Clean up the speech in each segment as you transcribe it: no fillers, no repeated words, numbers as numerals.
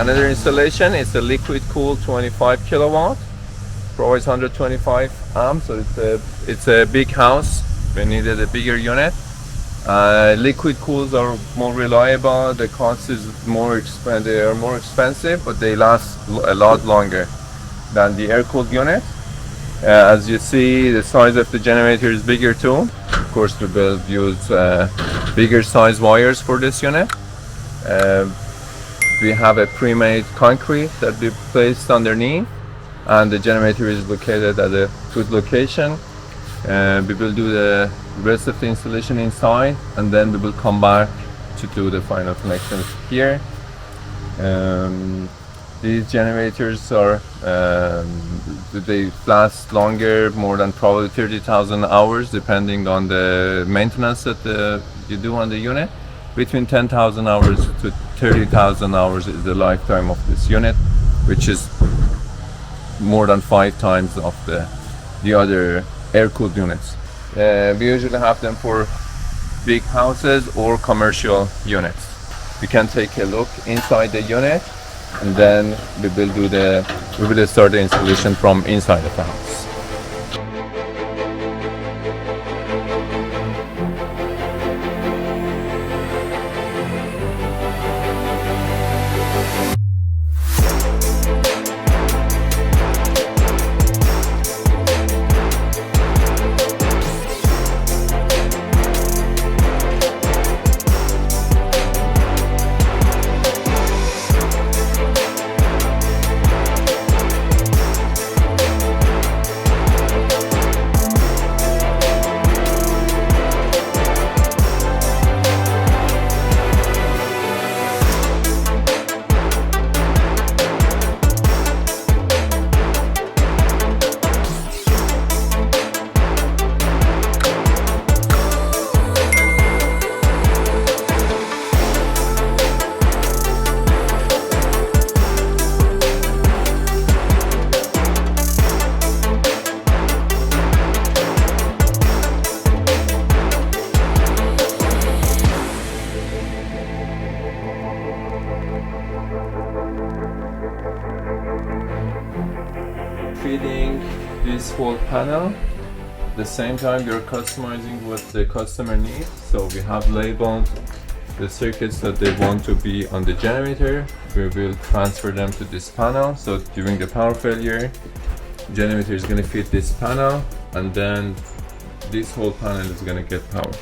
Another installation is a Liquid-Cooled 25 kilowatt, provides 125 amps, so it's a big house. We needed a bigger unit. Liquid cools are more reliable. The cost is they are more expensive, but they last a lot longer than the air-cooled unit. As you see, the size of the generator is bigger too. Of course, we will use bigger size wires for this unit. We have a pre-made concrete that we placed underneath, and the generator is located at a good location. We will do the rest of the installation inside, and then we will come back to do the final connections here. These generators are they last longer, more than probably 30,000 hours, depending on the maintenance that you do on the unit. Between 10,000 hours to 30,000 hours is the lifetime of this unit, which is more than 5 times of the other air-cooled units. We usually have them for big houses or commercial units. We can take a look inside the unit, and then we will start the installation from inside the house. Feeding this whole panel. At the same time, we are customizing what the customer needs. So we have labeled the circuits that they want to be on the generator. We will transfer them to this panel. So during the power failure, generator is going to feed this panel, and then this whole panel is going to get power.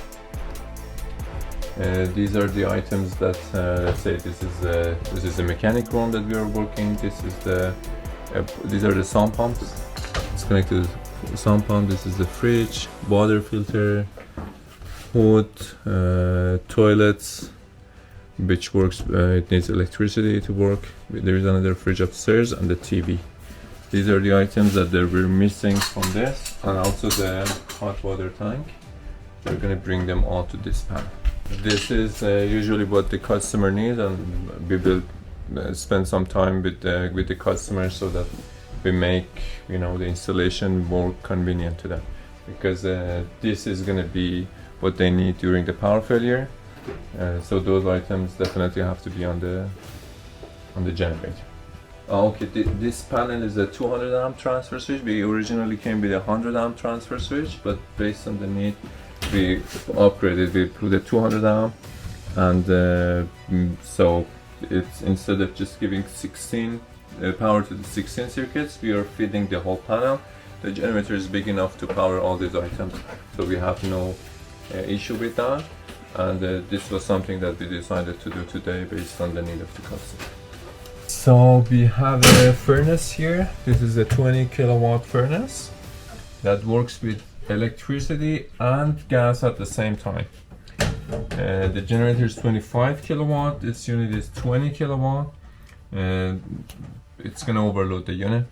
These are the items that let's say this is the mechanic room that we are working. These are the sump pumps. It's connected to the sump pump. This is the fridge, water filter, hood, toilets, which works. It needs electricity to work. There is another fridge upstairs, and the TV. These are the items that we're missing from this, and also the hot water tank. We're going to bring them all to this panel. This is usually what the customer needs, and we will spend some time with the customer so that we make the installation more convenient to them, because this is going to be what they need during the power failure. So those items definitely have to be on the generator. Okay, this panel is a 200 amp transfer switch. We originally came with a 100 amp transfer switch, but based on the need, we upgraded. We put a 200 amp, and so it's, instead of just giving 16 power to the 16 circuits, we are feeding the whole panel. The generator is big enough to power all these items, so we have no issue with that. And this was something that we decided to do today based on the need of the customer. So we have a furnace here. This is a 20 kilowatt furnace that works with electricity and gas at the same time. The generator is 25 kilowatt. This unit is 20 kilowatt. It's gonna overload the unit,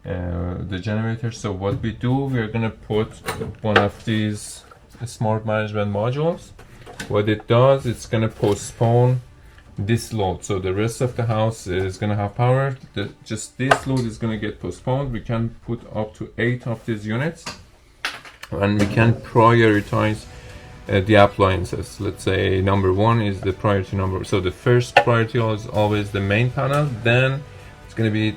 the generator. So what we do, we're gonna put one of these smart management modules. What it does, it's gonna postpone this load, so the rest of the house is gonna have power. Just this load is gonna get postponed. We can put up to 8 of these units, and we can prioritize the appliances. Let's say number 1 is the priority number, so the first priority is always the main panel, then it's going to be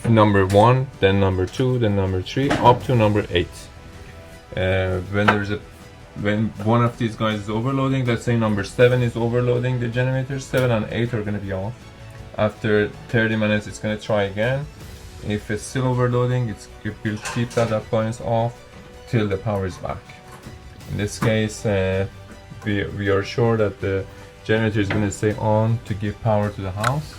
number 1, then number 2, then number 3, up to number 8. When one of these guys is overloading, let's say number 7 is overloading the generator, 7 and 8 are going to be off. After 30 minutes it's going to try again. If it's still overloading, it will keep that appliance off till the power is back. In this case, we are sure that the generator is going to stay on to give power to the house,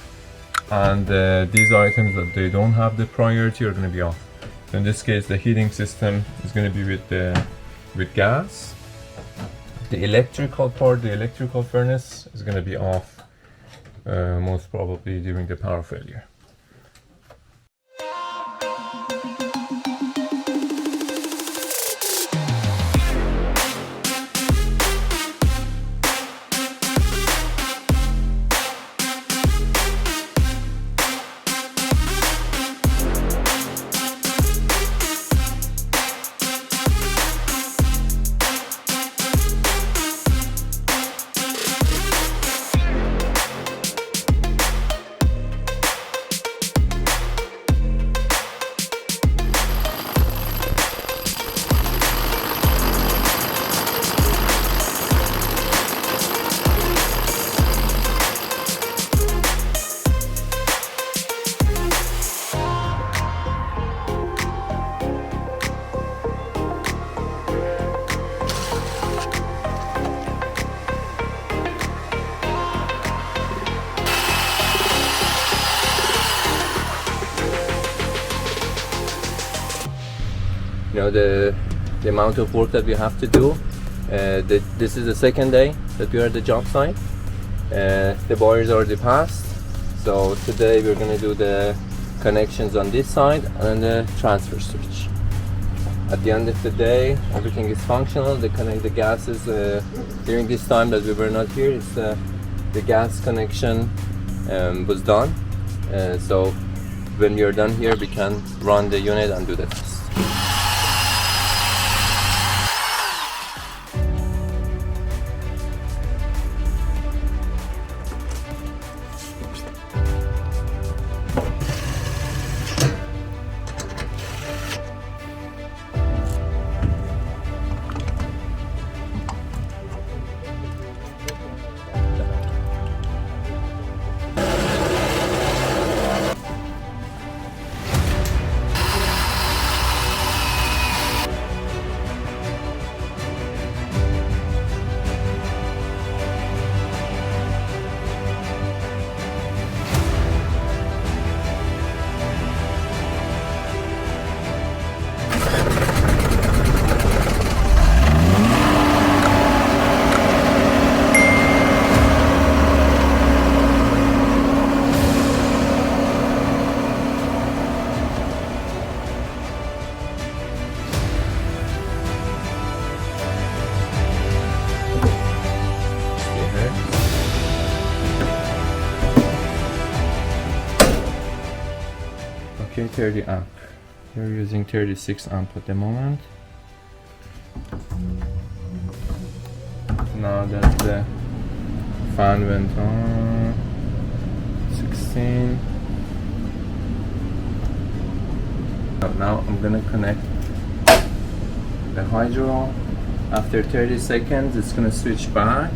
and these items that they don't have the priority are going to be off. So in this case, the heating system is going to be with gas. The electrical part, the electrical furnace, is going to be off, most probably during the power failure. You know, the amount of work that we have to do. This is the second day that we are at the job site. The wires already passed, so today we're going to do the connections on this side and the transfer switch. At the end of the day, everything is functional. The gas is during this time that we were not here, it's the gas connection was done. So when we are done here, we can run the unit and do the test. Okay, 30 amp. We're using 36 amp at the moment. Now that the fan went on, 16. Now I'm gonna connect the hydro. After 30 seconds, it's gonna switch back.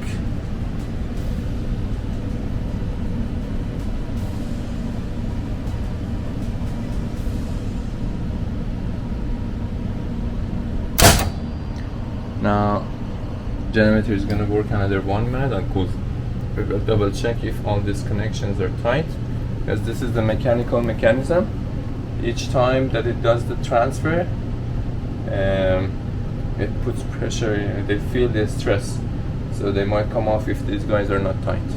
Now, generator is going to work another 1 minute and cool. We will double check if all these connections are tight, because this is the mechanical mechanism. Each time that it does the transfer, it puts pressure, they feel the stress, so they might come off if these guys are not tight.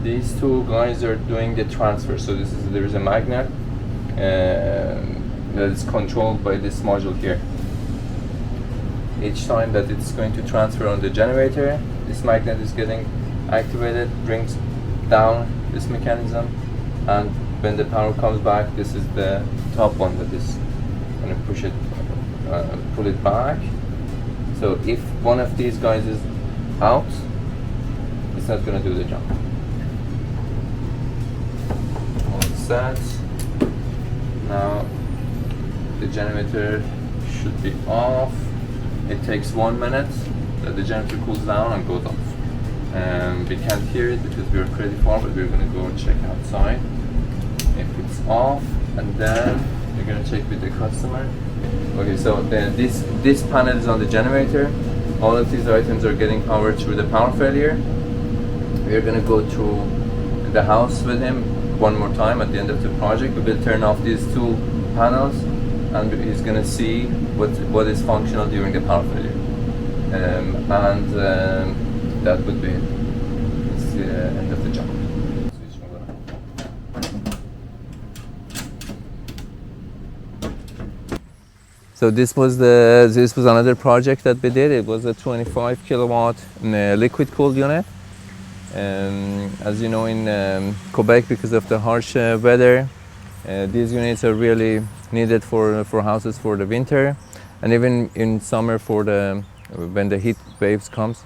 These two guys are doing the transfer, so there is a magnet that is controlled by this module here. Each time that it's going to transfer on the generator, this magnet is getting activated, brings down this mechanism, and when the power comes back, this is the top one that is going to push it, pull it back. So if one of these guys is out, it's not going to do the job. All set. Now the generator should be off. It takes 1 minute that the generator cools down and goes off. We can't hear it because we're pretty far, but we're going to go check outside if it's off, and then we're going to check with the customer. Okay, so this panel is on the generator. All of these items are getting power through the power failure. We're going to go through the house with him one more time at the end of the project. We will turn off these two panels, and he's going to see what is functional during the power failure. That would be it. It's the end of the job. So this was another project that we did. It was a 25 kilowatt liquid-cooled unit. As you know, in Quebec, because of the harsh weather, these units are really needed for houses for the winter, and even in summer when the heat waves comes.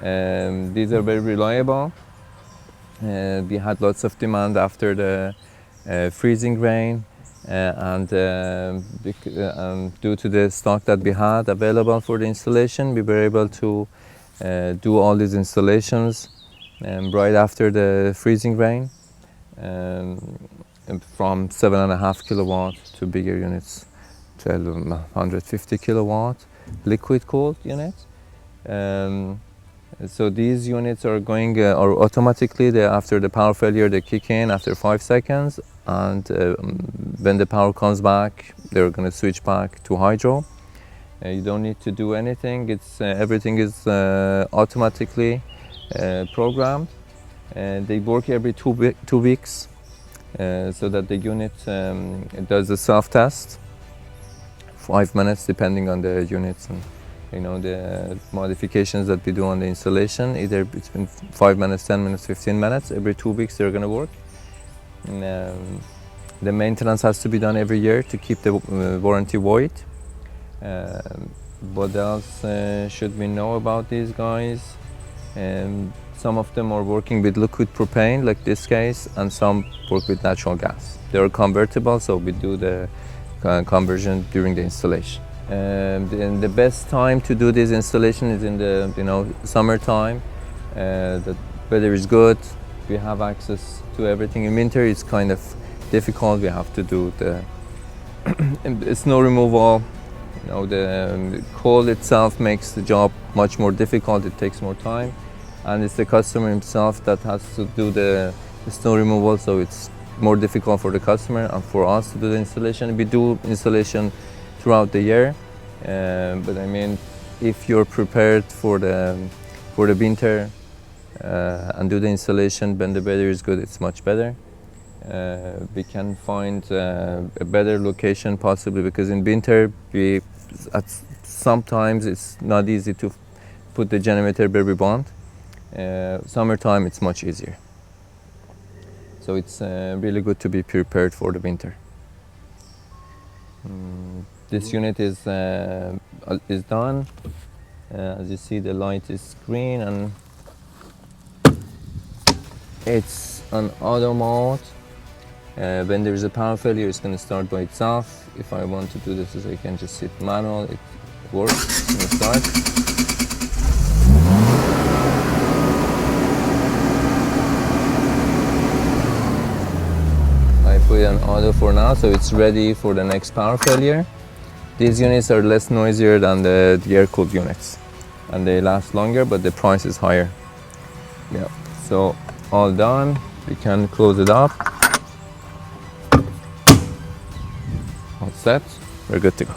These are very reliable. We had lots of demand after the freezing rain, and due to the stock that we had available for the installation, we were able to do all these installations right after the freezing rain, from 7.5 kilowatt to bigger units, 150 kilowatt liquid cooled units. So these units are going or automatically, after the power failure, they kick in after 5 seconds, and when the power comes back, they're going to switch back to hydro. You don't need to do anything. Everything is automatically programmed, and they work every 2 weeks, so that the unit does a self-test, 5 minutes depending on the units and the modifications that we do on the installation. Either between 5 minutes, 10 minutes, 15 minutes. Every 2 weeks they're going to work. And, the maintenance has to be done every year to keep the warranty void. What else should we know about these guys? Some of them are working with liquid propane, like this case, and some work with natural gas. They are convertible, so we do the conversion during the installation. And the best time to do this installation is in the summertime. The weather is good. We have access to everything. In winter, it's kind of difficult. We have to do the snow removal. The cold itself makes the job much more difficult. It takes more time, and it's the customer himself that has to do the snow removal. So it's more difficult for the customer and for us to do the installation. We do installation throughout the year, but I mean, if you're prepared for the winter and do the installation when the weather is good, it's much better. We can find a better location possibly, because in winter sometimes it's not easy to put the generator where we want. Summertime it's much easier. So it's really good to be prepared for the winter. This unit is done. As you see, the light is green and it's on auto mode. When there is a power failure, it's going to start by itself. If I want to do this, I can just hit manual. It works. It's going to start. I put it on auto for now, so it's ready for the next power failure. These units are less noisier than the air-cooled units, and they last longer, but the price is higher. Yeah. So all done. We can close it up. All set. We're good to go.